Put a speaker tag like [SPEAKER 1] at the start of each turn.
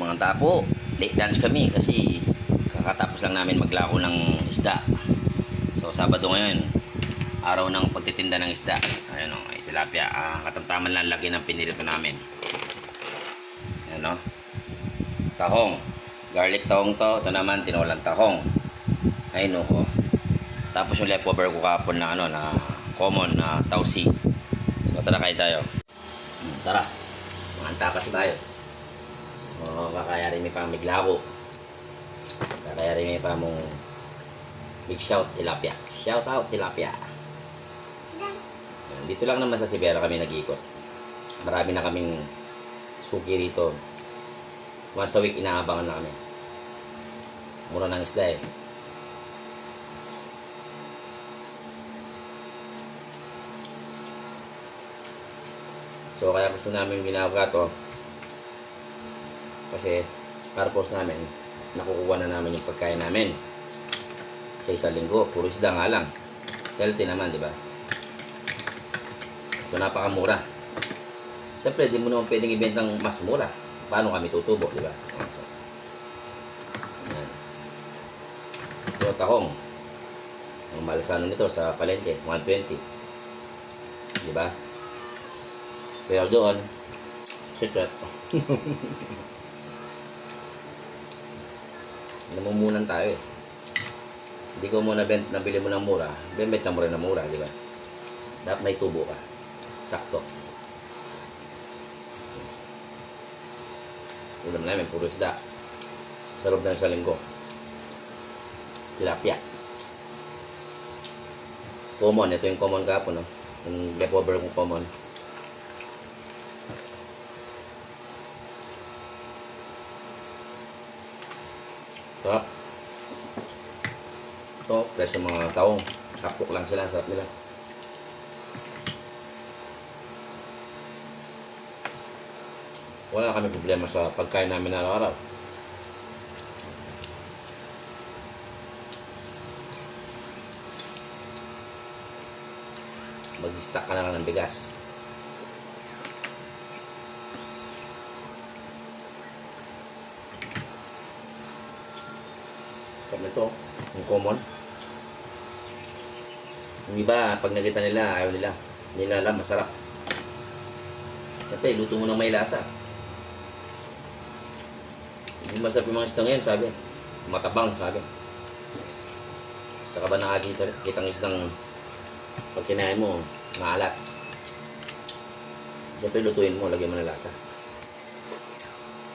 [SPEAKER 1] mga tapo, late lunch kami kasi kakatapos lang namin maglako ng isda. So Sabado ngayon, araw ng pagtitinda ng isda. Ayan o, tilapia. Katamtaman lang laki ng pinirito namin. Ayan o. Tahong. Garlic tahong to. Ito naman, tinolang tahong. Ayun o. Tapos yung leftover ko kapon na na common na tausi. So tara kayo tayo. Tara. Manganta kasi tayo. So kakayari may pa miglako. Kakayari may pa mong big shout tilapia. Shout out tilapia. Dito lang naman sa Sibera kami nag-ikot. Marami na kaming suki rito. Once a week inaabangan na kami. Mura ng isda eh. So kaya gusto namin ginagawa to kasi purpose namin nakukuha na namin yung pagkain namin sa isang linggo. Puro isda nga lang. Healthy naman, di ba? So napakamura. Siyempre, di mo naman pwedeng ibentang mas mura. Paano kami tutubo, di ba? So, yan. Ito, tahong. Ang malasano nito sa palengke, 120. Di ba? Pero doon, secret. Namumunan tayo eh. Hindi ko muna nabili mo ng mura, benta mo rin ng mura, di ba? Dapat may tubo ka. Sakto. Ulam namin, puro isda. Sa loob ng isang linggo. Tilapia. Common, ito yung common kahapon, no? Yung leftover kong common. Sarap. Ito, plus yung mga taong. Hapok lang sila, sarap nila. Wala na kami problema sa pagkain namin araw-araw. Mag-stock ka na lang ng bigas. Sabi ito, yung common. Yung iba, pag nakita nila, ayaw nila. Hindi nila alam, masarap. Siyempre, luto mo ng may lasa. Hindi masarap yung mga isda ngayon, sabi. Matabang, sabi. Saka ba nakakita kitang isdang pag kinain mo, maalat. Siyempre, lutuin mo, lagyan mo ng lasa.